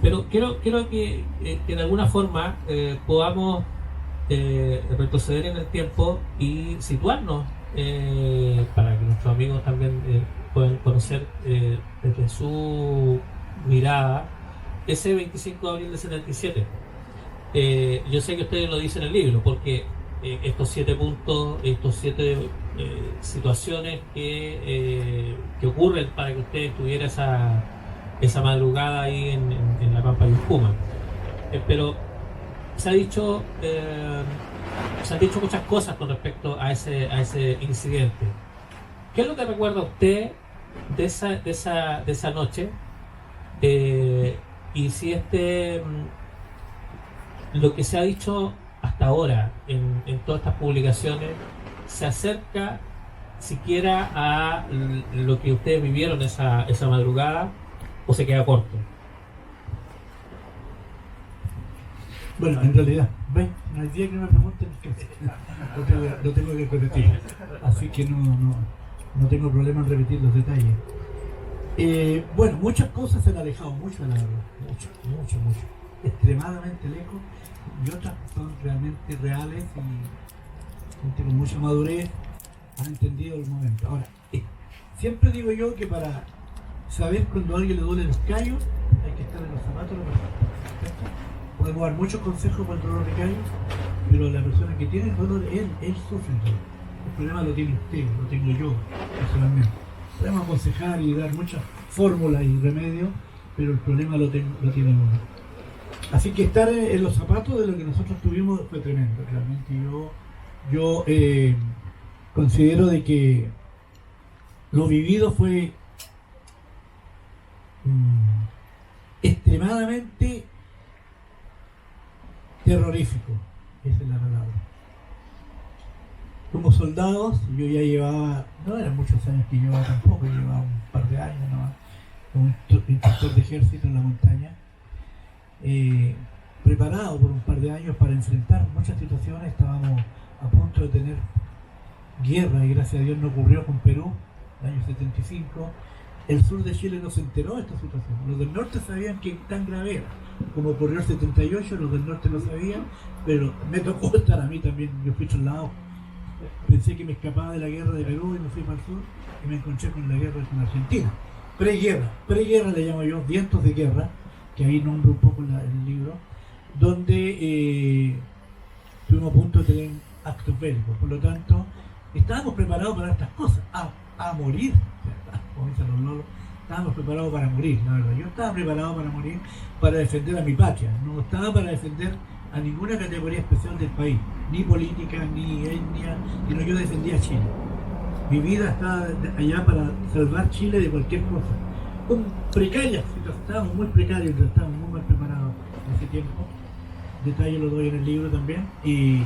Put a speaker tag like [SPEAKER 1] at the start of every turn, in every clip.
[SPEAKER 1] Pero quiero que de alguna forma podamos retroceder en el tiempo y situarnos para que nuestros amigos también puedan conocer desde su mirada ese 25 de abril del 77. Yo sé que ustedes lo dicen en el libro, porque estos 7 puntos, estos 7 situaciones que ocurren para que usted tuviera esa madrugada ahí en la Pampa de Ucuma. Pero se ha dicho, se han dicho muchas cosas con respecto a ese incidente. ¿Qué es lo que recuerda usted de esa noche? Y si lo que se ha dicho hasta ahora en todas estas publicaciones se acerca siquiera a lo que ustedes vivieron esa madrugada, o se queda corto.
[SPEAKER 2] Bueno, en realidad, ¿ves? No hay día que me pregunten qué lo tengo que repetir. Así que no tengo problema en repetir los detalles. Bueno, muchas cosas se han alejado mucho de la verdad. Mucho. Extremadamente lejos. Y otras son realmente reales y gente con mucha madurez han entendido el momento. Ahora, siempre digo yo que para saber cuando a alguien le duelen los callos, hay que estar en los zapatos de la persona. Podemos dar muchos consejos para el dolor de callos, pero la persona que tiene el dolor, él sufre el dolor. El problema lo tiene usted, lo tengo yo personalmente. Podemos aconsejar y dar muchas fórmulas y remedios, pero el problema lo tiene uno. Así que estar en los zapatos de lo que nosotros tuvimos fue tremendo. Realmente yo considero de que lo vivido fue extremadamente terrorífico, esa es la palabra. Como soldados, yo ya llevaba, no eran muchos años que llevaba tampoco, llevaba un par de años nomás, como instructor de ejército en la montaña, preparado por un par de años para enfrentar muchas situaciones. Estábamos a punto de tener guerra y gracias a Dios no ocurrió con Perú, el año 75. El sur de Chile no se enteró de esta situación. Los del norte sabían que tan grave era. Como ocurrió el 78, los del norte lo sabían, pero me tocó estar a mí también. Yo fui lado. Pensé que me escapaba de la guerra de Perú y me fui para el sur y me encontré con la guerra con Argentina. Preguerra le llamo yo, vientos de guerra, que ahí nombro un poco en el libro, donde estuvimos a punto de tener actos bélicos. Por lo tanto, estábamos preparados para estas cosas, a morir, como dicen los lolos, estábamos preparados para morir, la verdad. Yo estaba preparado para morir, para defender a mi patria, no estaba para defender a ninguna categoría especial del país, ni política, ni etnia, sino yo defendía a Chile. Mi vida estaba allá para salvar Chile de cualquier cosa. Con precarias, estábamos muy precarios, estábamos muy mal preparados en ese tiempo. Detalle lo doy en el libro también. Y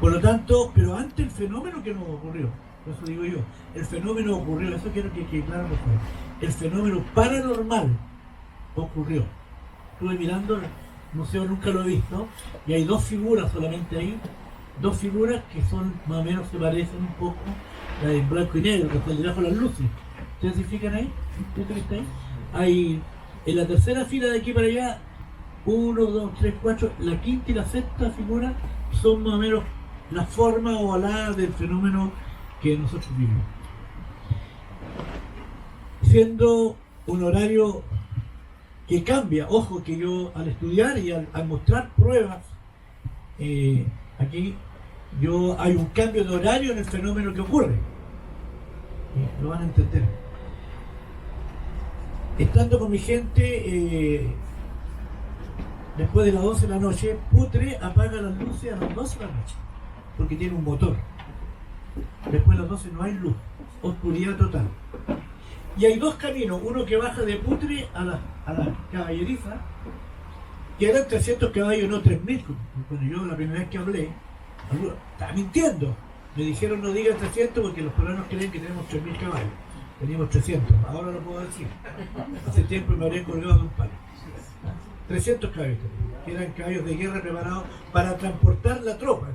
[SPEAKER 2] por lo tanto, pero antes el fenómeno que nos ocurrió, por eso digo yo, el fenómeno ocurrió, eso quiero que claro por favor. El fenómeno paranormal ocurrió. Estuve mirando, el museo nunca lo he visto, y hay dos figuras solamente ahí, dos figuras que son más o menos se parecen un poco, la de blanco y negro, que está debajo de las luces. ¿Ustedes se fijan ahí? ¿Ustedes está ahí? Hay en la tercera fila de aquí para allá, 1, 2, 3, 4, la quinta y la sexta figura son más o menos la forma ovalada del fenómeno que nosotros vivimos. Siendo un horario que cambia, ojo que yo al estudiar y al mostrar pruebas, aquí hay un cambio de horario en el fenómeno que ocurre. Lo van a entender. Estando con mi gente, después de las 12 de la noche, Putre apaga las luces a las 12 de la noche, porque tiene un motor. Después de las 12 no hay luz, oscuridad total. Y hay dos caminos, uno que baja de Putre a la caballeriza, que eran 300 caballos, no 3000. Cuando yo la primera vez que hablé, estaba mintiendo. Me dijeron no diga 300 porque los peruanos creen que tenemos 3000 caballos. Teníamos 300, ahora lo puedo decir. Hace tiempo me habrían colgado de un palo. 300 caballos, que eran caballos de guerra preparados para transportar la tropa.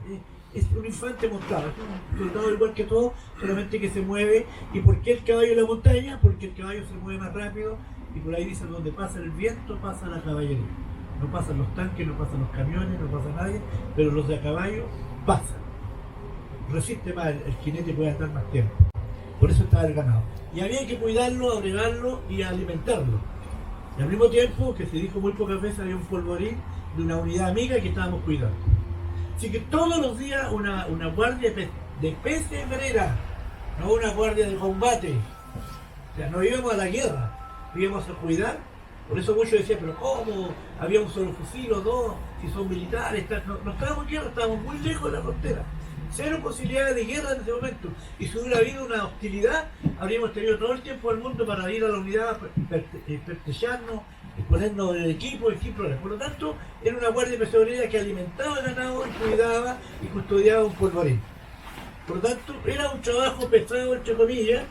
[SPEAKER 2] Es un infante montado, es un soldado igual que todo, solamente que se mueve. ¿Y por qué el caballo en la montaña? Porque el caballo se mueve más rápido y por ahí dicen donde pasa el viento pasa la caballería. No pasan los tanques, no pasan los camiones, no pasa nadie, pero los de a caballo pasan. Resiste más, el jinete puede estar más tiempo. Por eso estaba el ganado. Y había que cuidarlo, agregarlo y alimentarlo. Y al mismo tiempo, que se dijo muy pocas veces, había un polvorín de una unidad amiga que estábamos cuidando. Así que todos los días una guardia de pesebrera, no una guardia de combate. O sea, no íbamos a la guerra, íbamos a cuidar. Por eso muchos decían, pero ¿cómo? Había un solo fusil o dos, si son militares. No estábamos en guerra, estábamos muy lejos de la frontera. Cero posibilidades de guerra en ese momento. Y si hubiera habido una hostilidad, habríamos tenido todo el tiempo del mundo para ir a la unidad, pertrellarnos, ponernos en el equipo. Por lo tanto, era una guardia pesebrera que alimentaba el ganado y cuidaba y custodiaba un polvorín. Por lo tanto, era un trabajo pesado, entre comillas.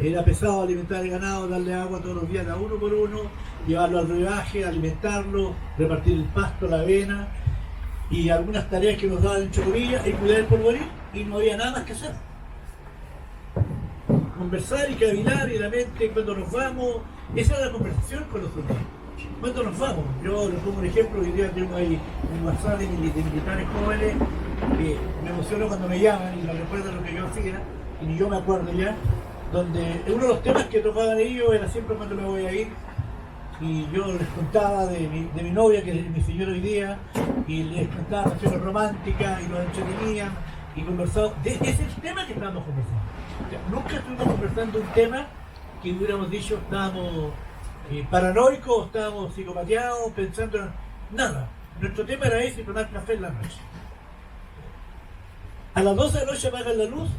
[SPEAKER 2] Era pesado alimentar el ganado, darle agua todos los días a uno por uno, llevarlo al rebaje, alimentarlo, repartir el pasto, la avena y algunas tareas que nos daban entre comillas y cuidar el polvorín, y no había nada más que hacer. Conversar y cavilar y la mente cuando nos vamos, esa era la conversación con los soldados. Cuando nos vamos, yo les pongo un ejemplo, hoy día tengo ahí un WhatsApp de militares jóvenes que me emociono cuando me llaman y me recuerdan lo que yo hacía, y ni yo me acuerdo ya, donde uno de los temas que tocaban ellos era siempre cuando me voy a ir, y yo les contaba de mi novia, que es mi señora hoy día, y les contaba canciones románticas, y los entretenían, y conversaba. Ese es el tema que estábamos conversando. O sea, nunca estuvimos conversando un tema que hubiéramos dicho estábamos paranoicos, estábamos psicopateados, pensando en nada. Nuestro tema era ese, tomar café en la noche. A las 12 de la noche apagan la luz,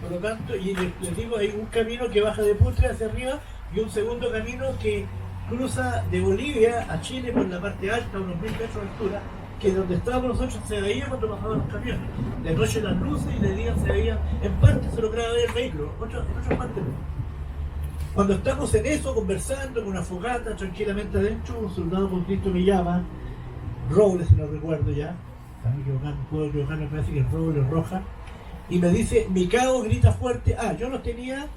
[SPEAKER 2] por lo tanto, y les digo, hay un camino que baja de Putre hacia arriba y un segundo camino que cruza de Bolivia a Chile por la parte alta, unos 1000 metros de altura, que donde estábamos nosotros se veía cuando pasaban los camiones. De noche las luces y de día se veían, en parte se lograba ver el vehículo, en otras partes no. Cuando estamos en eso, conversando con una fogata, tranquilamente adentro, un soldado con Cristo me llama, Robles, si no recuerdo ya, puedo equivocarme, me parece que es Robles Roja, y me dice, mi cabo grita fuerte. Yo los tenía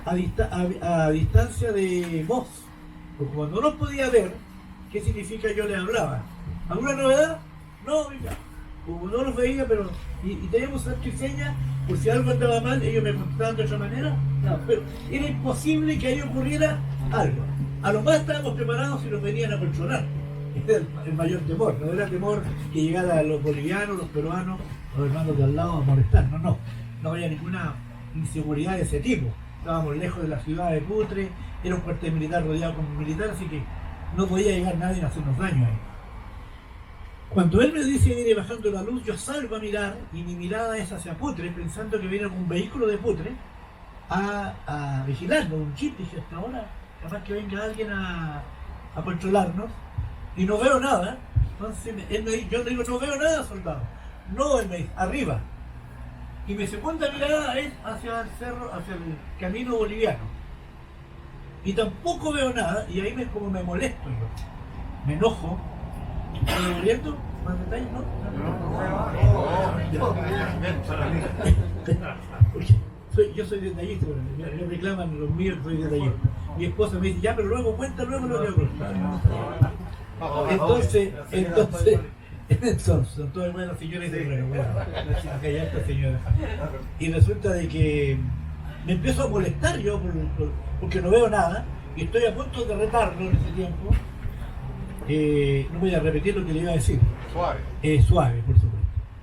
[SPEAKER 2] a distancia de voz, porque cuando no los podía ver, ¿qué significa yo les hablaba? ¿Alguna novedad? No, mira, como no los veía, pero y teníamos santo y seña, por si algo andaba mal, ellos me contaban de otra manera. No, pero era imposible que ahí ocurriera algo. A lo más estábamos preparados si nos venían a controlar. Este era el mayor temor, no era temor que llegaran los bolivianos, los peruanos, los hermanos de al lado a molestarnos, no había ninguna inseguridad de ese tipo. Estábamos lejos de la ciudad de Putre, era un cuartel militar rodeado con militar, así que no podía llegar nadie a hacernos daño ahí. Cuando él me dice viene bajando la luz, yo salgo a mirar y mi mirada es hacia Putre, pensando que viene un vehículo de Putre a vigilarnos, un jeep. Dije, hasta ahora capaz que venga alguien a controlarnos, y no veo nada. Entonces yo le digo, no veo nada, soldado. No, él me dice, arriba. Y mi segunda mirada es hacia el cerro, hacia el camino boliviano. Y tampoco veo nada, y ahí como me molesto yo. Me enojo. ¿Estoy muriendo? ¿Más detalles? ¿No? Yo soy detallista, me reclaman los míos, soy detallista. Mi esposa me dice, ya, pero luego cuenta luego lo que hago. Entonces, todas buenas señoras y bueno, acá ya está señora. Y resulta de que me empiezo a molestar yo porque no veo nada y estoy a punto de retarlo en ese tiempo. No voy a repetir lo que le iba a decir. Suave, por supuesto.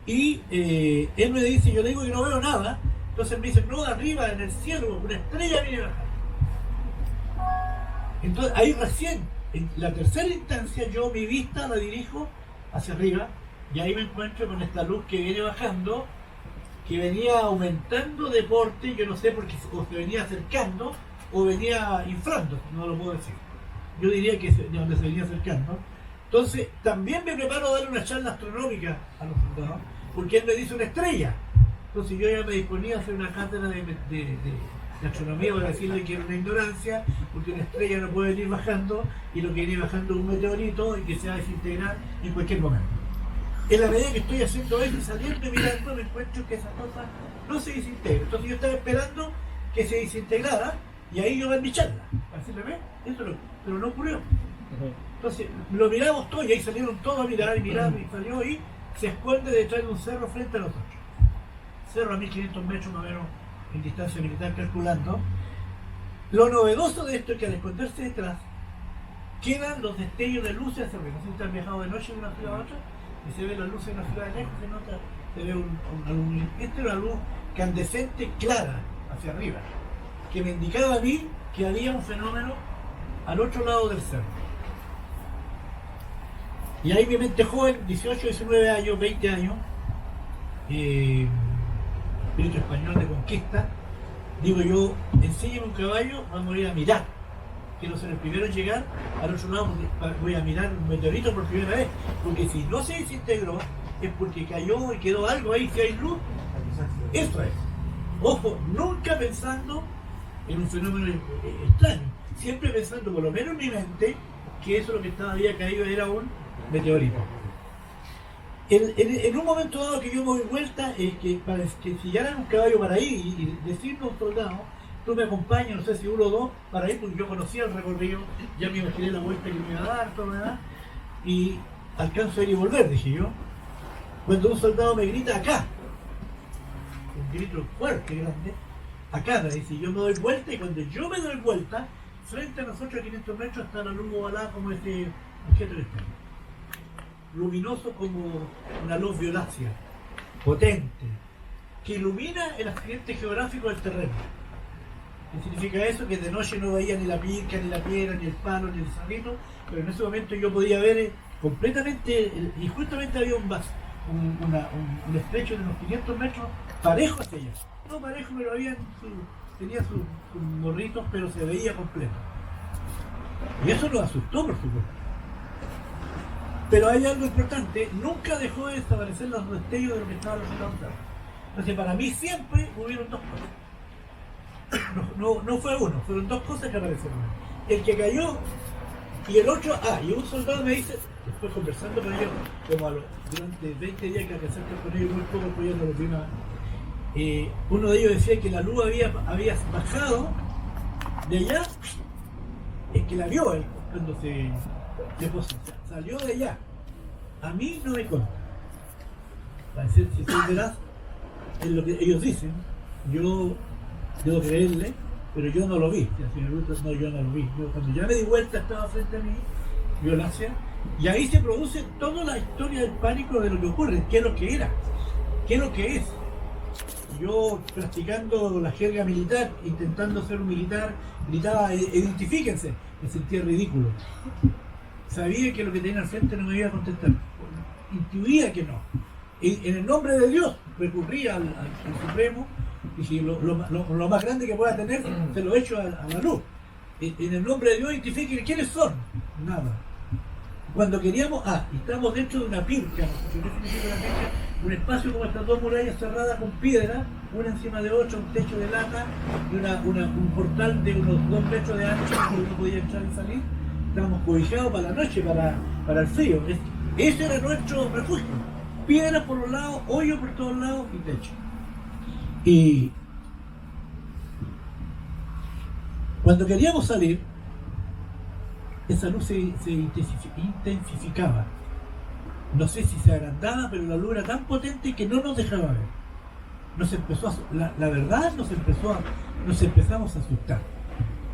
[SPEAKER 2] Y él me dice, yo le digo que no veo nada. Entonces me dice, no, arriba en el cielo, una estrella viene bajando. Entonces ahí recién, en la tercera instancia, yo mi vista la dirijo hacia arriba y ahí me encuentro con esta luz que viene bajando, que venía aumentando de porte, yo no sé porque o se venía acercando o venía inflando, no lo puedo decir. Yo diría que donde se venía acercando. Entonces también me preparo a darle una charla astronómica a los soldados, porque él me dice una estrella. Entonces yo ya me disponía a hacer una cátedra de astronomía para decirle que era una ignorancia, porque una estrella no puede venir bajando, y lo que viene bajando es un meteorito y que se va a desintegrar en cualquier momento. En la medida que estoy haciendo eso y saliendo y mirando, me encuentro que esa cosa no se desintegra. Entonces yo estaba esperando que se desintegrara y ahí yo voy a mi charla. Así me ve, eso es pero no ocurrió. Entonces lo miramos todos y ahí salieron todos a mirar y mirar y salió y se esconde detrás de un cerro frente a nosotros. Cerro a 1500 metros más o menos en distancia militar calculando. Lo novedoso de esto es que al esconderse detrás quedan los destellos de luces hacia arriba. No sé si están viajado de noche de una ciudad a otra y se ve la luz en la ciudad de lejos, se nota, se ve esta es una luz candescente clara hacia arriba, que me indicaba a mí que había un fenómeno al otro lado del cerro. Y ahí mi mente joven, 18, 19 años, 20 años, espíritu español de conquista, digo yo, enséñame un caballo, vamos a ir a mirar. Quiero ser el primero en llegar al otro lado, porque voy a mirar un meteorito por primera vez, porque si no se desintegró, es porque cayó y quedó algo ahí, si hay luz, eso es. Ojo, nunca pensando en un fenómeno extraño, siempre pensando, por lo menos en mi mente, que eso lo que había caído era un meteorito. En un momento dado que yo me doy vuelta, para que sillaran un caballo para ahí y decirle a un soldado, tú me acompañas, no sé si uno o dos, para ir, porque yo conocía el recorrido, ya me imaginé la vuelta que me iba a dar, todo, ¿verdad? Y alcanzo a ir y volver, dije yo, cuando un soldado me grita acá, un grito fuerte, grande, acá, me dice, yo me doy vuelta y cuando yo me doy vuelta, frente a nosotros a 500 metros está la luz ovalada como ese objeto externo, luminoso como una luz violácea, potente, que ilumina el accidente geográfico del terreno. ¿Qué significa eso? Que de noche no veía ni la pica, ni la piedra, ni el palo, ni el cerrito, pero en ese momento yo podía ver completamente, y justamente había un vaso, un estrecho de unos 500 metros parejo hacia allá. No parejo, pero tenía sus morritos, pero se veía completo. Y eso nos asustó, por supuesto. Pero hay algo importante, nunca dejó de desaparecer los destellos de lo que estaba resultando. Entonces para mí siempre hubieron dos cosas. No fue uno, fueron dos cosas que aparecieron. El que cayó y el otro, y un soldado me dice, después conversando con ellos, como durante 20 días que alcancé con ellos muy poco, pues ya no los vi más. Uno de ellos decía que la luz había bajado de allá, el que la vio él cuando se posó, salió de allá. A mí no me consta. Para decir si soy veraz en lo que ellos dicen, yo debo creerle, pero yo no lo vi. No, yo no lo vi. Cuando ya me di vuelta estaba frente a mí, violancia, y ahí se produce toda la historia del pánico de lo que ocurre, qué es lo que era, qué es lo que es. Yo practicando la jerga militar, intentando ser un militar, gritaba, identifíquense, me sentía ridículo. Sabía que lo que tenía al frente no me iba a contestar, intuía que no. En el nombre de Dios recurría al Supremo y dije, lo más grande que pueda tener se lo echo a la luz. En el nombre de Dios identifiquen quiénes son. Nada. Cuando queríamos, estamos dentro de una pirca, un espacio como estas dos murallas cerradas con piedra, una encima de otra, un techo de lata y un portal de unos 2 metros de ancho donde uno podía entrar y salir. Estábamos cobijados para la noche, para el frío. Ese era nuestro refugio. Piedra por los lados, hoyo por todos lados y techo. Y cuando queríamos salir, esa luz se intensificaba. No sé si se agrandaba, pero la luz era tan potente que no nos dejaba ver. La verdad nos empezamos a asustar.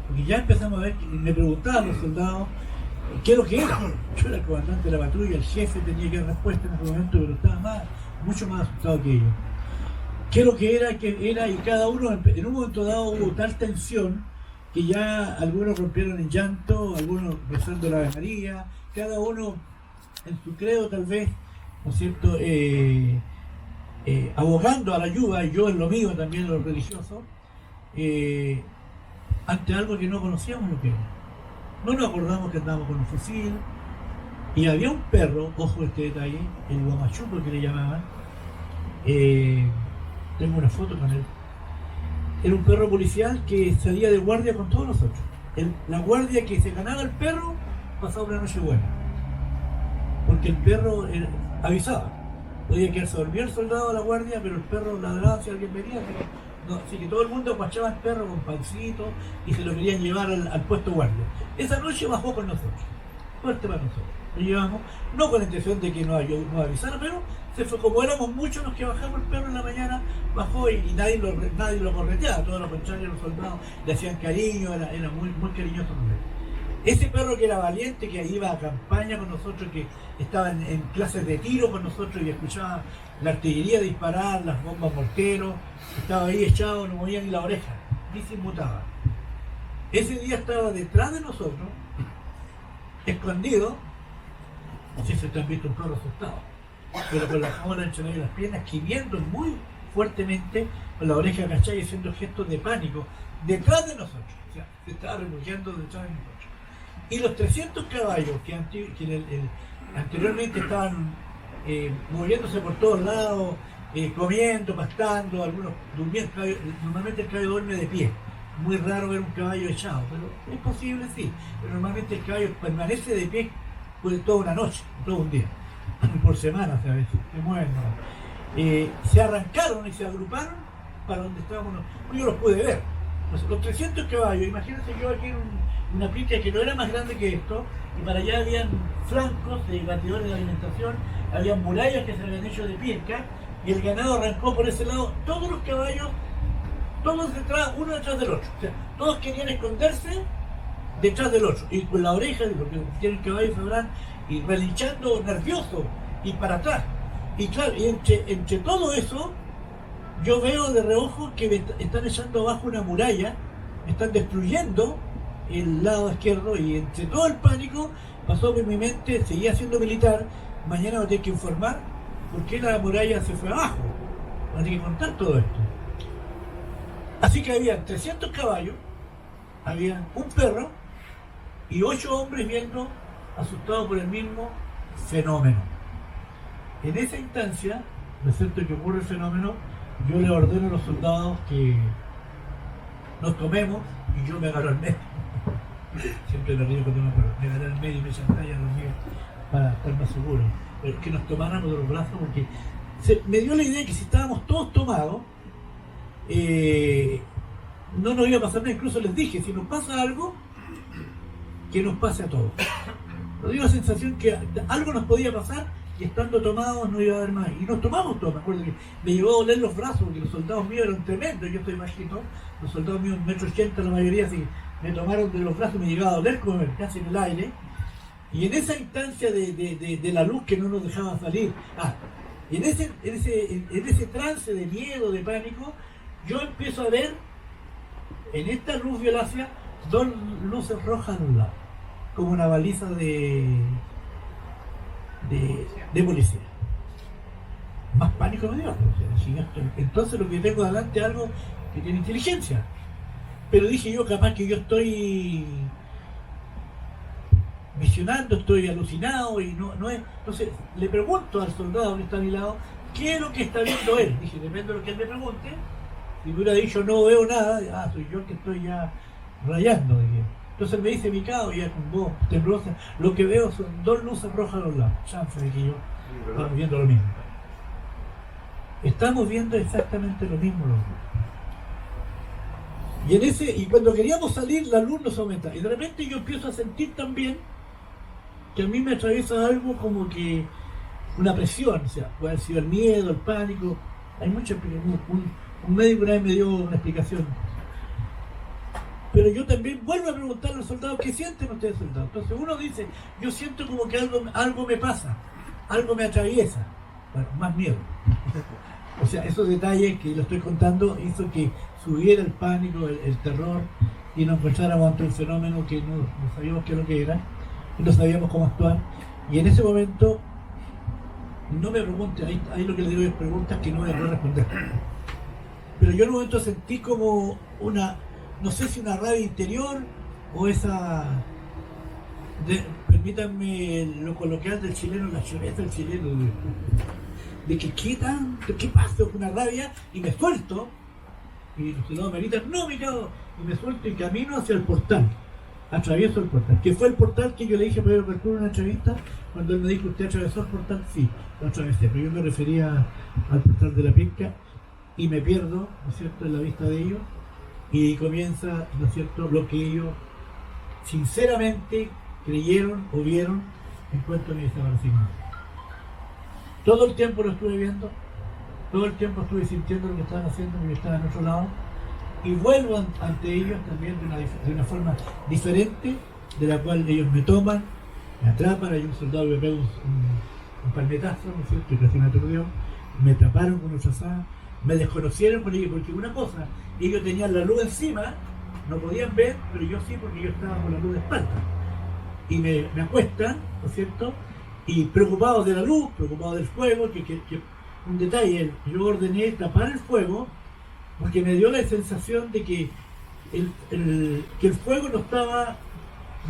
[SPEAKER 2] Porque ya empezamos a ver, me preguntaban los soldados, ¿qué es lo que era? Yo era el comandante de la patrulla, el jefe tenía que dar respuesta en ese momento, pero estaba mucho más asustado que ellos. ¿Qué es lo que era? Y cada uno, en un momento dado hubo tal tensión que ya algunos rompieron en llanto, algunos rezando la Ave María, cada uno en su credo tal vez, ¿no es cierto?, abogando a la ayuda, y yo en lo mío también en lo religioso, ante algo que no conocíamos lo que era. No nos acordamos que andábamos con un fusil, y había un perro, ojo este detalle, el guamachuco que le llamaban, tengo una foto con él. Era un perro policial que salía de guardia con todos nosotros. La guardia que se ganaba el perro pasaba una noche buena. Porque el perro avisaba. Podía quedarse dormido el soldado a la guardia, pero el perro ladraba si alguien venía, No, así que todo el mundo guachaba al perro con pancito y se lo querían llevar al puesto guardia. Esa noche bajó con nosotros, fuerte para nosotros. Lo llevamos, no con la intención de que nos avisara, pero se fue, como éramos muchos los que bajamos el perro en la mañana, bajó y nadie lo correteaba, todo lo contrario, los soldados le hacían cariño, era muy, muy cariñoso con él. Ese perro que era valiente, que iba a campaña con nosotros, que estaba en clases de tiro con nosotros y escuchaba la artillería disparar, las bombas morteros, estaba ahí echado, no movía ni la oreja, ni se inmutaba. Ese día estaba detrás de nosotros, escondido, no sé si ustedes han visto un perro asustado, pero con la jaula entre medio de las piernas, escribiendo muy fuertemente, con la oreja agachada y haciendo gestos de pánico, detrás de nosotros, o sea, se estaba refugiando detrás de nosotros. Y los 300 caballos que anteriormente estaban moviéndose por todos lados, comiendo, pastando, algunos durmiendo. Normalmente el caballo duerme de pie. Muy raro ver un caballo echado, pero es posible, sí. Pero normalmente el caballo permanece de pie toda una noche, todo un día, por semanas a veces, se mueven. Se arrancaron y se agruparon para donde estábamos. Yo los pude ver. Los 300 caballos, imagínense yo aquí en una pista que no era más grande que esto, y para allá habían flancos de batidores de alimentación, había murallas que se habían hecho de piedra, y el ganado arrancó por ese lado, todos los caballos, todos detrás, uno detrás del otro. O sea, todos querían esconderse detrás del otro, y con la oreja, porque tienen caballos sabrán, y relinchando nervioso, y para atrás. Y claro, y entre todo eso, yo veo de reojo que me están echando abajo una muralla, me están destruyendo el lado izquierdo, y entre todo el pánico pasó por mi mente, seguía siendo militar, mañana voy a tener que informar por qué la muralla se fue abajo, voy a tener que contar todo esto. Así que había 300 caballos, había un perro y 8 hombres viendo, asustados por el mismo fenómeno. En esa instancia, ¿no es cierto?, que ocurre el fenómeno, yo le ordeno a los soldados que nos tomemos, y yo me agarro al medio. Siempre me río cuando me agarré al medio y me chantalla a los míos para estar más seguro. Pero que nos tomáramos de los brazos, porque me dio la idea que si estábamos todos tomados, no nos iba a pasar nada. Incluso les dije, si nos pasa algo, que nos pase a todos. Nos dio la sensación que algo nos podía pasar, y estando tomados no iba a haber más. Y nos tomamos todos. Me acuerdo que me llevó a doler los brazos, porque los soldados míos eran tremendos. Yo estoy bajito, los soldados míos 1,80 m, la mayoría, así me tomaron de los brazos y me llegaba a doler como casi en el aire. Y en esa instancia de la luz que no nos dejaba salir, y en ese trance de miedo, de pánico, yo empiezo a ver en esta luz violácea 2 luces rojas a un lado, como una baliza de policía. Más pánico me dio. Entonces lo que tengo delante es algo que tiene inteligencia. Pero dije yo, capaz que yo estoy visionando, estoy alucinado, y no es. Entonces le pregunto al soldado que está a mi lado, ¿qué es lo que está viendo él? Dije, depende de lo que él me pregunte. Si me hubiera dicho no veo nada, soy yo que estoy ya rayando. Dije. Entonces me dice mi cabo, ya con voz temblorosa, lo que veo son 2 luces rojas a los lados. Chance de que yo estamos viendo lo mismo. Estamos viendo exactamente lo mismo los dos. Y cuando queríamos salir, la luz nos aumenta. Y de repente yo empiezo a sentir también que a mí me atraviesa algo como que una presión, o sea, puede haber sido el miedo, el pánico. Hay mucha un médico una vez me dio una explicación. Pero yo también vuelvo a preguntarle a los soldados, ¿qué sienten ustedes, soldados? Entonces uno dice, yo siento como que algo me pasa, algo me atraviesa. Bueno, más miedo. O sea, esos detalles que lo estoy contando hizo que subiera el pánico, el terror, y nos encontráramos ante un fenómeno que no sabíamos qué es lo que era, y no sabíamos cómo actuar. Y en ese momento, no me pregunte, ahí lo que le digo es preguntas que no voy a poder responder. Pero yo en un momento sentí como no sé si una rabia interior o esa, permítanme lo coloquial del chileno, la choreza del chileno, de que qué pasa, una rabia, y me suelto, y los soldados me gritan, no, me cago, y me suelto y camino hacia el portal, atravieso el portal, que fue el portal que yo le dije a Pedro Pertún en una entrevista, cuando él me dijo, ¿usted atravesó el portal? Sí, lo atravesé, pero yo me refería al portal de la Pinca. y me pierdo, ¿no es cierto?, en la vista de ellos, y comienza, ¿no es cierto?, lo que ellos sinceramente creyeron o vieron en cuanto a mi desaparecimiento. Todo el tiempo lo estuve viendo, todo el tiempo estuve sintiendo lo que estaban haciendo, porque estaba en otro lado, y vuelvo ante ellos también de una forma diferente, de la cual ellos me toman, me atrapan. Hay un soldado que me pega un palmetazo, ¿no es cierto?, y casi me aturdió, me taparon con una frazada, me desconocieron por ellos, porque una cosa, ellos tenían la luz encima, no podían ver, pero yo sí, porque yo estaba con la luz de espalda. Y me acuestan, ¿no es cierto?, y preocupados de la luz, preocupados del fuego, que un detalle, yo ordené tapar el fuego, porque me dio la sensación de que el fuego no estaba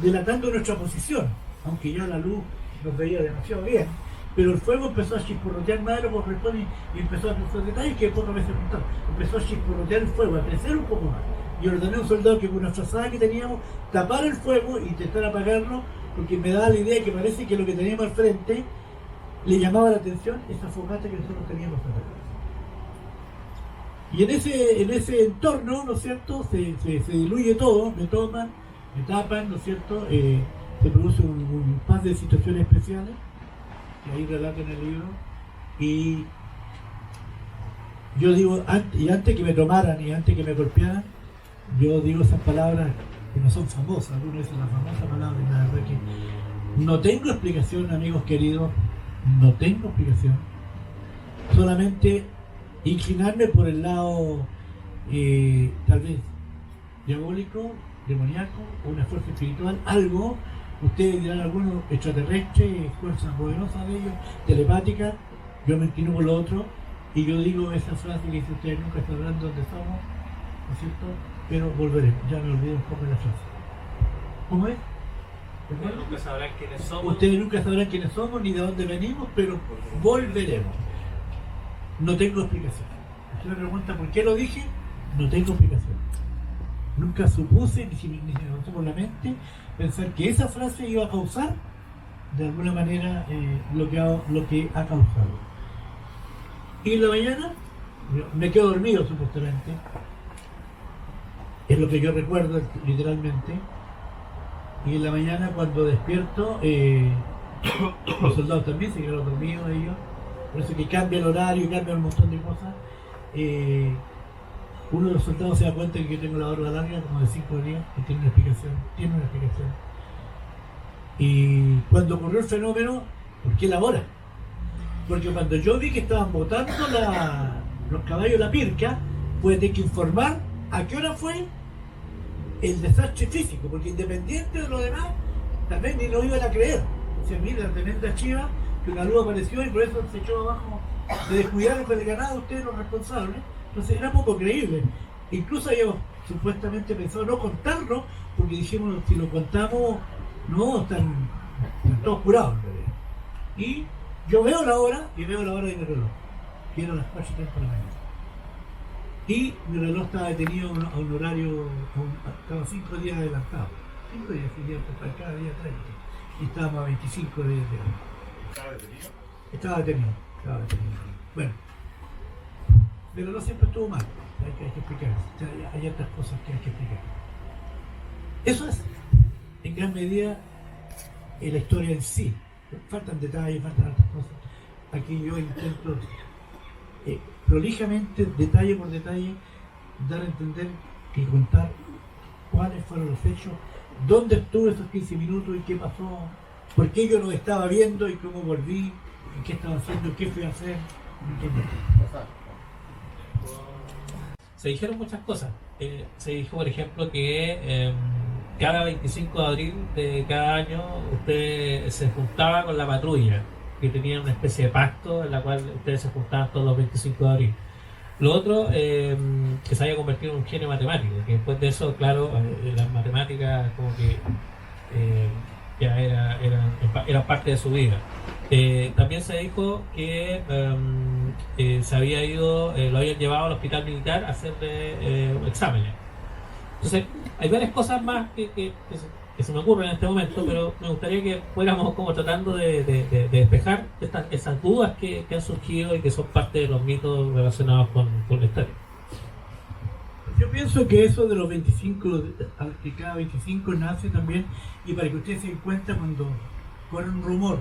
[SPEAKER 2] delatando nuestra posición, aunque ya la luz nos veía demasiado bien, pero el fuego empezó a chisporrotear más de lo que corresponde y empezó a hacer detalles que pocas veces contaron. Empezó a chisporrotear el fuego, a crecer un poco más. Y ordené a un soldado que con una frazada que teníamos, tapar el fuego e intentar apagarlo, porque me daba la idea que parece que lo que teníamos al frente le llamaba la atención esa fogata que nosotros teníamos atrás. Y en ese entorno, ¿no es cierto?, se diluye todo, me toman, me tapan, ¿no es cierto?, se produce un par de situaciones especiales, que ahí relato en el libro, y yo digo, antes que me tomaran y antes que me golpearan, yo digo esas palabras que no son famosas, algunos dicen la famosa palabra, y la verdad que no tengo explicación, amigos queridos, no tengo explicación, solamente inclinarme por el lado tal vez diabólico, demoníaco, o una fuerza espiritual, algo, ustedes dirán algunos extraterrestres, fuerzas poderosas de ellos, telepáticas, yo me inclino por lo otro, y yo digo esa frase que dice: ustedes nunca sabrán dónde somos, ¿no es cierto?, pero volveremos. Ya me olvidé un poco de la frase. ¿Cómo es?
[SPEAKER 1] Ustedes nunca sabrán quiénes somos.
[SPEAKER 2] Ustedes nunca sabrán quiénes somos ni de dónde venimos, pero volveremos. No tengo explicación. Usted me pregunta por qué lo dije, no tengo explicación. Nunca supuse, ni se me pasó por la mente, pensar que esa frase iba a causar, de alguna manera, lo que ha causado. Y en la mañana, me quedo dormido supuestamente, es lo que yo recuerdo literalmente, y en la mañana cuando despierto, los soldados también se quedaron dormidos ellos, por eso que cambia el horario, cambia un montón de cosas. Uno de los soldados se da cuenta que yo tengo la barba larga, como de 5 días, y tiene una explicación, Y cuando ocurrió el fenómeno, ¿por qué la hora? Porque cuando yo vi que estaban botando los caballos la pirca, pude tener que informar a qué hora fue el desastre físico, porque independiente de lo demás, también ni lo iban a creer. O sea, mira, la tremenda chiva, que una luz apareció y por eso se echó abajo, se descuidaron con el ganado, ustedes los responsables. Entonces era poco creíble. Incluso yo supuestamente pensaba no contarlo, porque dijimos, si lo contamos, no, están todos curados en realidad. Y yo veo la hora, y veo la hora de mi reloj, que eran las 4:30 de la mañana. Y mi reloj estaba detenido a un horario, estaba 5 días adelantado. 5 días, cada día 30. Y estábamos a 25 días de año. ¿Estaba detenido? Estaba detenido. Bueno, pero no siempre estuvo mal, hay que explicar. O sea, hay otras cosas que hay que explicar. Eso es, en gran medida, la historia en sí. Faltan detalles, faltan otras cosas. Aquí yo intento prolijamente, detalle por detalle, dar a entender y contar cuáles fueron los hechos, dónde estuve esos 15 minutos y qué pasó, por qué yo no estaba viendo y cómo volví, y qué estaba haciendo, qué fui a hacer.
[SPEAKER 1] Se dijeron muchas cosas. Se dijo, por ejemplo, que cada 25 de abril de cada año usted se juntaba con la patrulla, que tenían una especie de pacto en la cual ustedes se juntaban todos los 25 de abril. Lo otro, que se había convertido en un genio matemático, que después de eso, claro, las matemáticas como que ya eran parte de su vida. También se dijo que se había ido, lo habían llevado al hospital militar a hacerle exámenes. Entonces, hay varias cosas más que que se me ocurren en este momento, pero me gustaría que fuéramos como tratando de despejar esas dudas que han surgido y que son parte de los mitos relacionados con la historia.
[SPEAKER 2] Yo pienso que eso de los 25, que cada 25 nace también, y para que ustedes se den cuenta cuando corre un rumor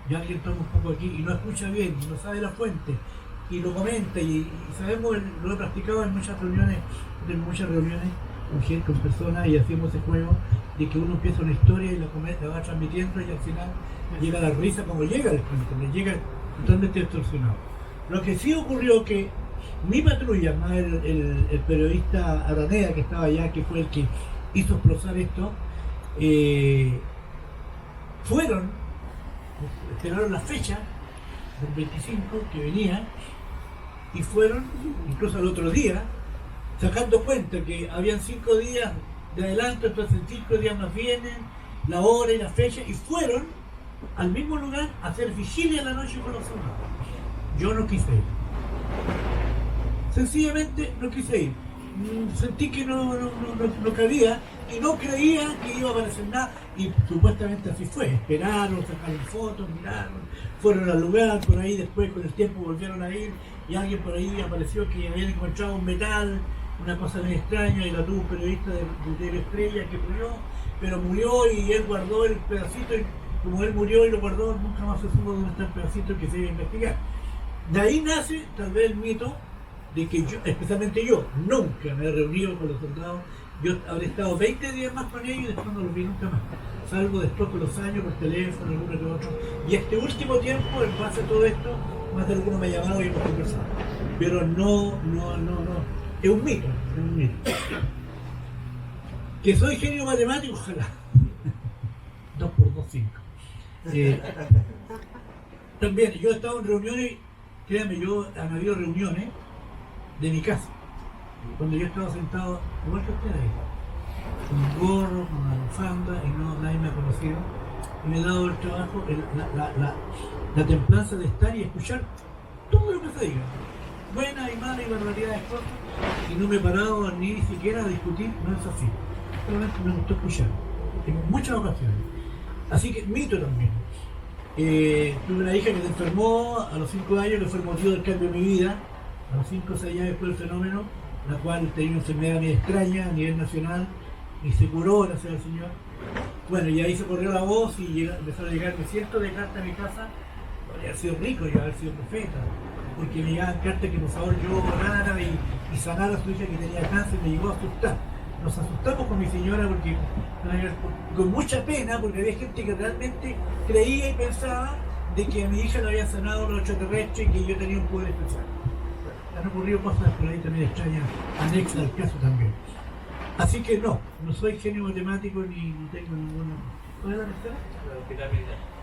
[SPEAKER 2] y alguien toma un poco aquí y no escucha bien, y no sabe la fuente, y lo comenta, y sabemos, lo he practicado en muchas reuniones con personas, y hacemos ese juego de que uno empieza una historia y la va transmitiendo, y al final llega la risa como llega el cuento, le llega totalmente distorsionado. Lo que sí ocurrió que mi patrulla, más el periodista Araneda que estaba allá, que fue el que hizo explosar esto, esperaron la fecha del 25 que venía, y fueron, incluso al otro día, sacando cuenta que habían 5 días de adelanto, entonces 5 días más vienen, la hora y la fecha, y fueron al mismo lugar a hacer vigilia en la noche con los soldados. Yo no quise ir. Sencillamente no quise ir. Sentí que no cabía, y no creía que iba a aparecer nada, y supuestamente así fue. Esperaron, sacaron fotos, miraron, fueron al lugar, por ahí después con el tiempo volvieron a ir, y alguien por ahí apareció que habían encontrado un metal, una cosa muy extraña, y la tuvo un periodista de diario Estrella que murió y él guardó el pedacito, y como él murió y lo guardó, nunca más se supo dónde está el pedacito que se iba a investigar. De ahí nace tal vez el mito de que yo, especialmente yo, nunca me he reunido con los soldados. Yo habré estado 20 días más con ellos y después no los vi nunca más, salvo después con los años, por teléfono, alguno que otro. Y este último tiempo, en base a todo esto, más de alguno me ha llamado y hemos conversado. Pero no, es un mito, Que soy genio matemático, ojalá. 2 por 2, 5. También, yo he estado en reuniones, créanme, han habido reuniones de mi casa, cuando yo estaba sentado, igual que usted ahí, con un gorro, con una bufanda, y nadie me ha conocido, y me he dado el trabajo, la templanza de estar y escuchar todo lo que se diga, buenas y malas y barbaridades, cosas, y no me he parado ni siquiera a discutir, no es así, solamente me gustó escuchar, en muchas ocasiones. Así que mito también. Tuve una hija que se enfermó a los 5 años, que fue el motivo del cambio de mi vida, a los 5 o 6 años después del fenómeno, la cual tenía una enfermedad muy extraña a nivel nacional, y se curó, gracias al Señor. Bueno, y ahí se corrió la voz y empezaron a llegarme cientos de cartas a mi casa. Podría haber sido rico yo haber sido profeta, porque me llegaban cartas que por favor yo orara y sanara a su hija que tenía cáncer. Me llegó a asustar. Nos asustamos con mi señora porque con mucha pena, porque había gente que realmente creía y pensaba de que a mi hija le habían sanado los extraterrestres y que yo tenía un poder especial. Han ocurrido cosas por ahí también extrañas, anexas al caso también. Así que no soy genio matemático ni tengo ninguna. ¿Cuál es la tercera?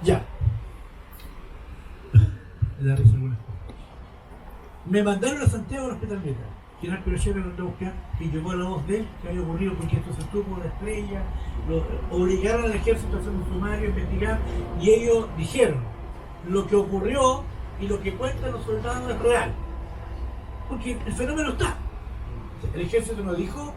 [SPEAKER 2] Ya. Me da risa algunas cosas. Me mandaron a Santiago al Hospital Meta. General Pinochet me mandó a buscar y llegó la voz de él que había ocurrido porque esto se estuvo la Estrella, obligaron al ejército a hacer un sumario, investigar, y ellos dijeron lo que ocurrió y lo que cuentan los soldados es real. Porque el fenómeno está. El ejército nos dijo,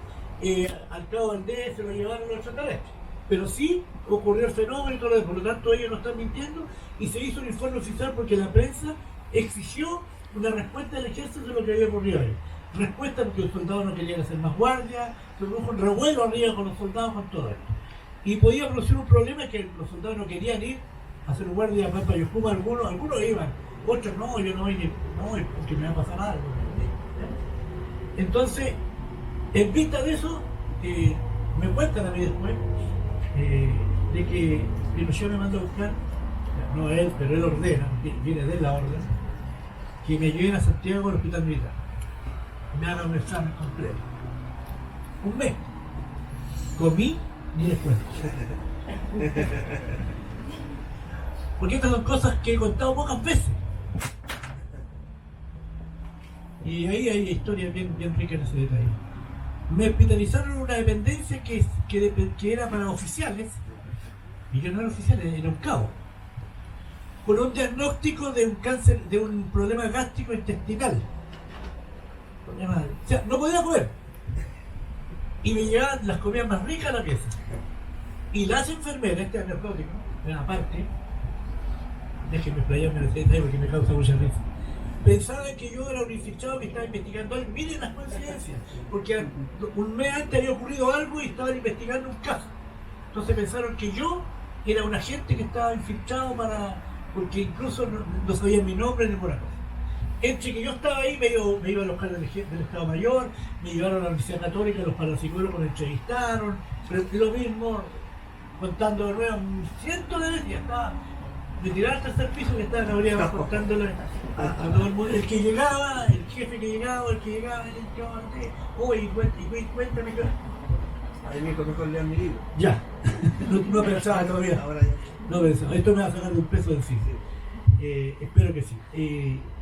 [SPEAKER 2] al cabo Valdés se lo llevaron los extraterrestres. Pero sí ocurrió el fenómeno y todo lo demás. Por lo tanto, ellos no están mintiendo, y se hizo un informe oficial porque la prensa exigió una respuesta del ejército de lo que había ocurrido ahí. Respuesta porque los soldados no querían hacer más guardia, se produjo un revuelo arriba con los soldados, con todo esto. Y podía producir un problema que los soldados no querían ir a hacer guardia para Payoscuma, algunos iban, otros no, yo no voy porque me va a pasar algo. Entonces, en vista de eso, me cuentan a mí después de que Pinochet me manda a buscar, no él, pero él ordena, viene de la orden, que me lleven a Santiago al hospital militar, me hagan un examen completo. Un mes. Comí ni después. Porque estas son cosas que he contado pocas veces. Y ahí hay historias bien ricas en ese detalle. Me hospitalizaron en una dependencia que era para oficiales, y yo no era oficial, era un cabo, con un diagnóstico de un cáncer, de un problema gástrico intestinal. O sea, no podía comer. Y me llegaban las comidas más ricas a la pieza. Y las enfermeras, este anecdótico, aparte, déjenme explayarme en el detalle porque me causa mucha risa, pensaban que yo era un infiltrado que estaba investigando algo. Miren las coincidencias, porque un mes antes había ocurrido algo y estaban investigando un caso. Entonces pensaron que yo era un agente que estaba infiltrado porque incluso no sabían mi nombre ni por algo. Entre que yo estaba ahí, me iba a los cargos del Estado Mayor, me llevaron a la Universidad Católica, los parapsicólogos me entrevistaron, pero lo mismo, contando de nuevo, cientos de veces, ya estaba, me tiraron al tercer piso que estaba Gabriel contándole a todo el mundo, el que llegaba, el jefe que llegaba, oye, cuéntame qué.
[SPEAKER 3] Ahí me conozco el León mi libro.
[SPEAKER 2] Ya, no pensaba todavía.
[SPEAKER 3] Ahora ya.
[SPEAKER 2] No pensaba, esto me va a sacar de un peso en sí. Espero que sí.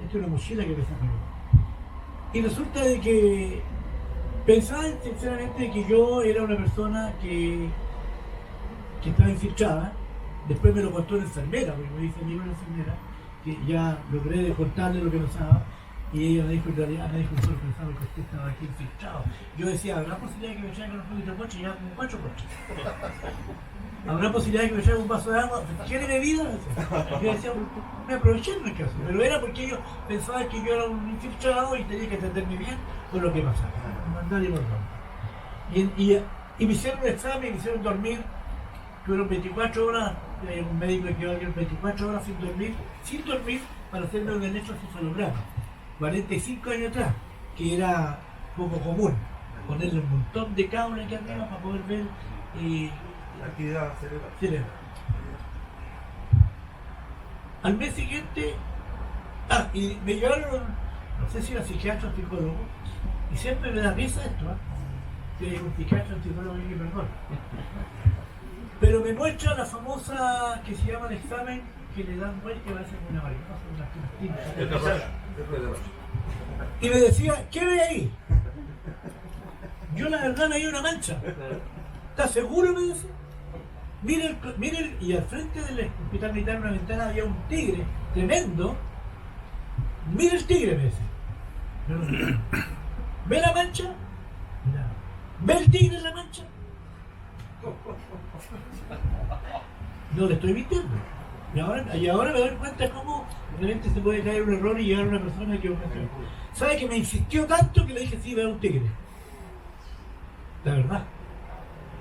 [SPEAKER 2] Esta es una mochila que me saca. Y resulta de que pensaba sinceramente que yo era una persona que estaba infiltrada. Después me lo contó una enfermera, porque me dice amigo una enfermera, que ya logré contarle lo que pasaba. Y ella me dijo, en realidad, nosotros pensamos que usted estaba aquí infiltrado. Yo decía, ¿habrá posibilidad de que me traigan un poquito de coche? Y ya como 4 coches. ¿Habrá posibilidad de que me traigan un vaso de agua? ¿Quiere bebida? Yo decía, me aproveché en el caso. Pero era porque ellos pensaban que yo era un infiltrado y tenía que atenderme bien con lo que pasaba. Nadie por favor. Y me hicieron un examen, me hicieron dormir. Tuvieron 24 horas, un médico que iba a 24 horas sin dormir para hacerme un electroencefalograma. 45 años atrás, que era poco común, ponerle un montón de cables aquí arriba para poder ver
[SPEAKER 3] la actividad cerebral.
[SPEAKER 2] Al mes siguiente, y me llevaron, no sé si era psiquiatra o psicólogo, y siempre me da risa esto, que un psiquiatra o psicólogo que perdón. Pero me muestra la famosa que se llama el examen que le dan vuelta y va a ser una mariposa, y me decía, ¿qué ve ahí? Yo la verdad veía una mancha. ¿Estás seguro? Me decía. Miren, y al frente del hospital militar en una ventana había un tigre tremendo. Mira el tigre, me decía. ¿Ve la mancha? ¿Ve el tigre en la mancha? No le estoy mintiendo. Y ahora me doy cuenta cómo realmente se puede caer un error y llegar a una persona que ¿sabe que me insistió tanto que le dije sí, vea un tigre? La verdad.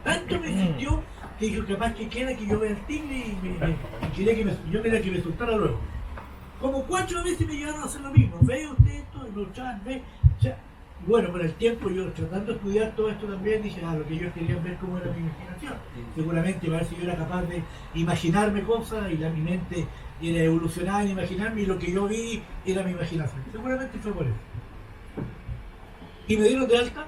[SPEAKER 2] Tanto me insistió que dijo capaz que quiera que yo vea el tigre y quería que yo quería que me soltara luego. Como 4 veces me llevaron a hacer lo mismo. ¿Ve usted esto? Y lo echaban, ve. O sea, bueno, con el tiempo yo tratando de estudiar todo esto también dije, lo que yo quería ver cómo era mi imaginación. Seguramente para ver si yo era capaz de imaginarme cosas y mi mente era evolucionada en imaginarme y lo que yo vi era mi imaginación. Seguramente fue por eso. Y me dieron de alta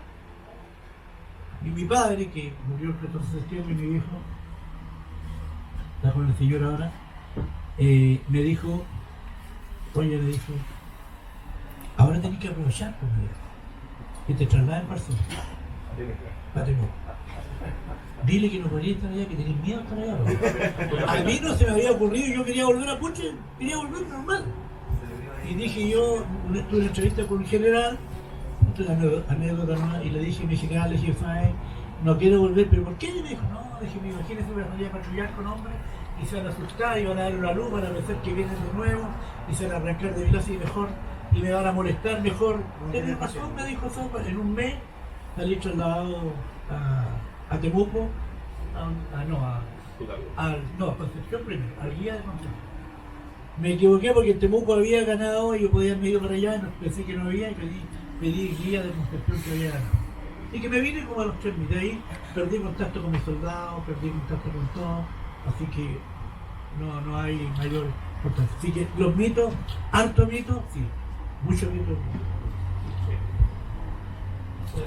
[SPEAKER 2] y mi padre, que murió el 14 de septiembre, y mi viejo, está con el señor ahora, me dijo, ahora tenés que aprovechar, pues, me dijo, que te trasladen Barcelona. Dile que no podía estar allá, que tenés miedo de estar allá. A mí no se me había ocurrido, yo quería volver a Puche, quería volver normal. Y dije tuve una entrevista con un general, otra anécdota nomás, y le dije, mi general, le dije, no quiero volver, pero ¿por qué? Y me dijo, no, dije, imagínese, voy a salir a patrullar con hombres, y se van a asustar, y van a dar una luz, van a pensar que vienen de nuevo, y se van a arrancar de clase y mejor, y me van a molestar mejor. Tenés razón, me dijo Sopa, en un mes salí trasladado a Temuco, a Concepción primero, al guía de Concepción. Me equivoqué porque en Temuco había ganado y yo podía haber ido para allá, pensé que no había y pedí guía de Concepción que había ganado. Y que me vine como a los 3 meses, de ahí perdí contacto con mis soldados, perdí contacto con todo, así que no hay mayor importancia. Así que los mitos, harto mitos, sí, muchos mitos.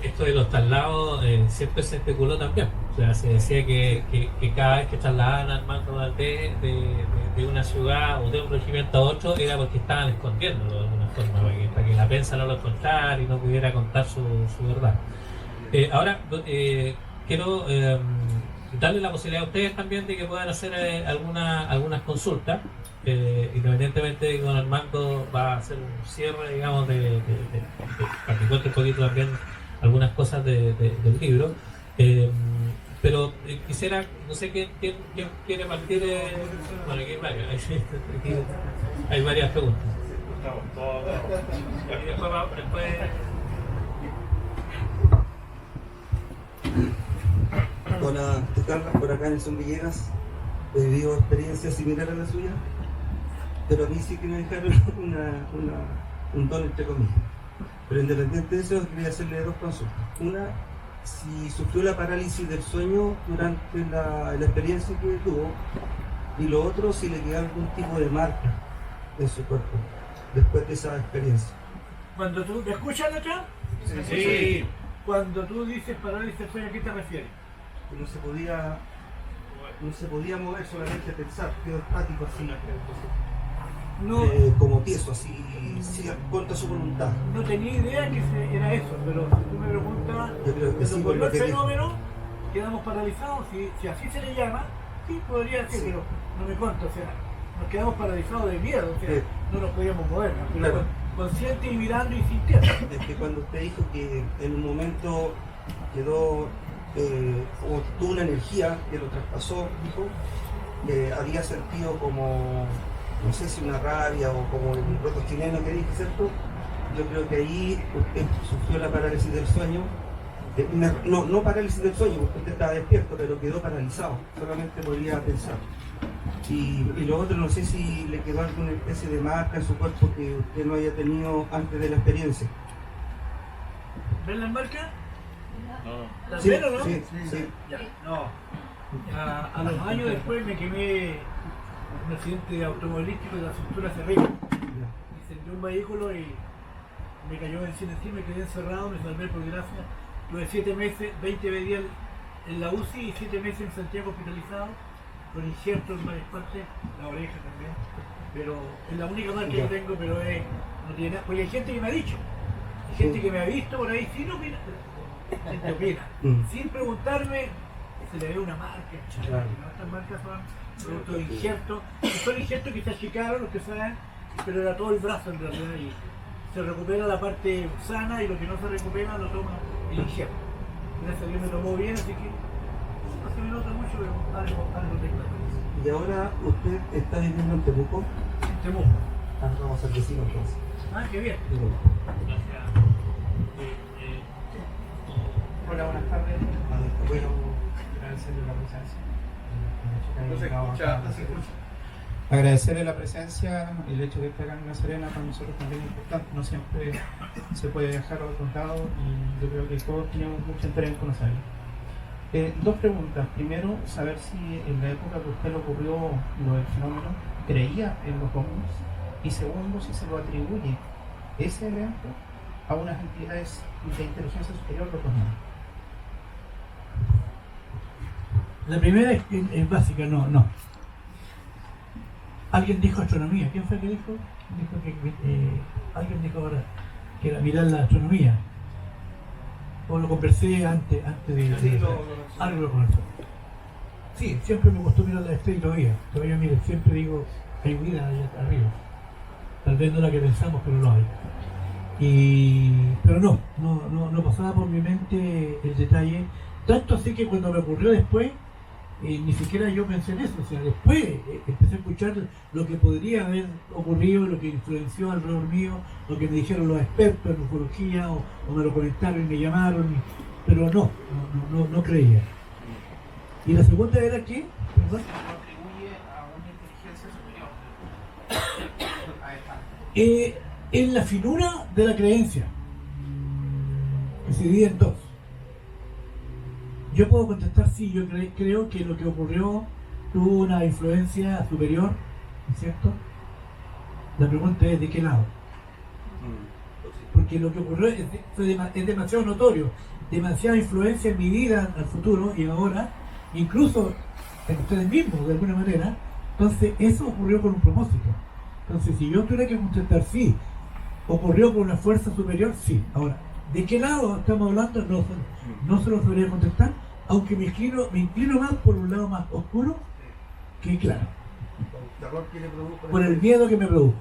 [SPEAKER 1] Esto de los traslados siempre se especuló también. O sea, se decía que cada vez que trasladaban al mando de una ciudad o de un regimiento a otro era porque estaban escondiéndolo de alguna forma, para que la prensa no lo encontrara y no pudiera contar su verdad. Ahora, quiero darle la posibilidad a ustedes también de que puedan hacer algunas consultas. Independientemente de que don Armando va a hacer un cierre, digamos, para que cuente un poquito también algunas cosas del libro. pero quisiera, no sé quién quiere partir. Bueno, aquí hay varias, aquí hay varias preguntas. Y después
[SPEAKER 3] Hola, ¿qué tal? Por acá Nelson Villegas. He vivido experiencias similares a la suya, pero a mí sí que me dejaron un don entre comillas. Pero independiente de eso, quería hacerle dos consultas. Una, si sufrió la parálisis del sueño durante la experiencia que tuvo, y lo otro, si le quedó algún tipo de marca en su cuerpo después de esa experiencia.
[SPEAKER 2] Cuando tú, ¿me escuchan acá?
[SPEAKER 1] sí.
[SPEAKER 2] Cuando tú dices parálisis del sueño, ¿a qué te refieres?
[SPEAKER 3] Que no se podía mover, solamente pensar, quedó estático así,
[SPEAKER 2] No,
[SPEAKER 3] como tieso, así, contra su voluntad.
[SPEAKER 2] no tenía idea que era eso, pero si tú me preguntas,
[SPEAKER 3] Yo creo que
[SPEAKER 2] cuando
[SPEAKER 3] sí, por
[SPEAKER 2] ocurrió
[SPEAKER 3] lo
[SPEAKER 2] el
[SPEAKER 3] que dijo.
[SPEAKER 2] fenómeno, quedamos paralizados, si así se le llama, sí, podría ser,
[SPEAKER 3] Sí.
[SPEAKER 2] pero no me consta, o sea, nos quedamos paralizados de miedo, o sea,
[SPEAKER 3] Sí.
[SPEAKER 2] no nos podíamos mover, ¿no?
[SPEAKER 3] Claro.
[SPEAKER 2] Consciente y mirando y sintiendo.
[SPEAKER 3] Es que cuando usted dijo que en un momento quedó, como que tuvo una energía que lo traspasó, dijo, había sentido como, no sé si una rabia o como el roto chileno que dije, ¿cierto? Yo creo que ahí usted sufrió la parálisis del sueño. No parálisis del sueño, porque usted estaba despierto, pero quedó paralizado, solamente podía pensar. Y lo otro, no sé si le quedó alguna especie de marca en su cuerpo que usted no haya tenido antes de la experiencia.
[SPEAKER 2] ¿Ven las marcas?
[SPEAKER 1] No.
[SPEAKER 2] ¿Las
[SPEAKER 3] Sí,
[SPEAKER 2] ven o no?
[SPEAKER 3] sí, sí.
[SPEAKER 2] Ya, no. A los años después me quemé en un accidente automovilístico de la cintura hacia arriba. Incendió un vehículo y me cayó benzina encima, me quedé encerrado, me salvé por gracia. Tuve 7 meses, 20 días en la UCI y 7 meses en Santiago hospitalizado, con injertos en varias partes, la oreja también. Pero es la única marca que tengo, pero no tiene nada. Porque hay gente que me ha dicho, hay gente que me ha visto por ahí sin opinar, gente opina, sin preguntarme, se le ve una marca,
[SPEAKER 3] Claro.
[SPEAKER 2] ¿no? Estas marcas son productos de injertos, son injertos que se achicaron, los que saben, pero era todo el brazo en realidad. Y se recupera la parte sana y lo que no se recupera lo toma el injerto. Gracias a Dios me tomó bien, así que no se me nota mucho, pero algo tengo.
[SPEAKER 3] Y ahora usted está viviendo en Temuco.
[SPEAKER 2] Temuco.
[SPEAKER 3] Vamos al vecino entonces.
[SPEAKER 2] Ah, qué bien.
[SPEAKER 1] Gracias.
[SPEAKER 4] Hola, buenas tardes.
[SPEAKER 3] Bueno,
[SPEAKER 4] Agradecerle la presencia.
[SPEAKER 3] no se escucha, no se escucha.
[SPEAKER 4] Agradecerle la presencia, el hecho de estar acá en La Serena para nosotros también es importante. No siempre se puede viajar a otros lados y yo creo que todos tenemos mucho interés en conocerlo. Dos preguntas. Primero, saber si en la época que a usted le ocurrió lo del fenómeno, creía en los ovnis. Y segundo, si se lo atribuye ese evento a unas entidades de inteligencia superior de otros mundos.
[SPEAKER 2] La primera es básica, no. Alguien dijo astronomía. ¿Quién fue que dijo? Dijo que alguien dijo ahora que era mirar la astronomía. O lo conversé antes de algo lo conversé. Sí, siempre me gustó mirar la estrella y todavía mire, siempre digo, hay vida allá arriba. Tal vez no la que pensamos, pero lo hay. Pero no pasaba por mi mente el detalle. Tanto así que cuando me ocurrió después, ni siquiera yo pensé en eso. O sea, después empecé a escuchar lo que podría haber ocurrido, lo que influenció alrededor mío, lo que me dijeron los expertos en ufología, o me lo comentaron y me llamaron, pero no creía. Y la segunda era que, ¿perdón?
[SPEAKER 4] Atribuye a una inteligencia superior a esta.
[SPEAKER 2] En la finura de la creencia, que se divide en dos. Yo puedo contestar sí, yo creo que lo que ocurrió tuvo una influencia superior, ¿no es cierto? La pregunta es ¿de qué lado? Porque lo que ocurrió es demasiado notorio, demasiada influencia en mi vida al futuro y ahora, incluso en ustedes mismos de alguna manera. Entonces eso ocurrió con un propósito. Entonces si yo tuviera que contestar sí, ocurrió por una fuerza superior, sí. Ahora, ¿de qué lado estamos hablando? No se lo sabría contestar, aunque me inclino más por un lado más oscuro que claro, por el miedo que me produjo.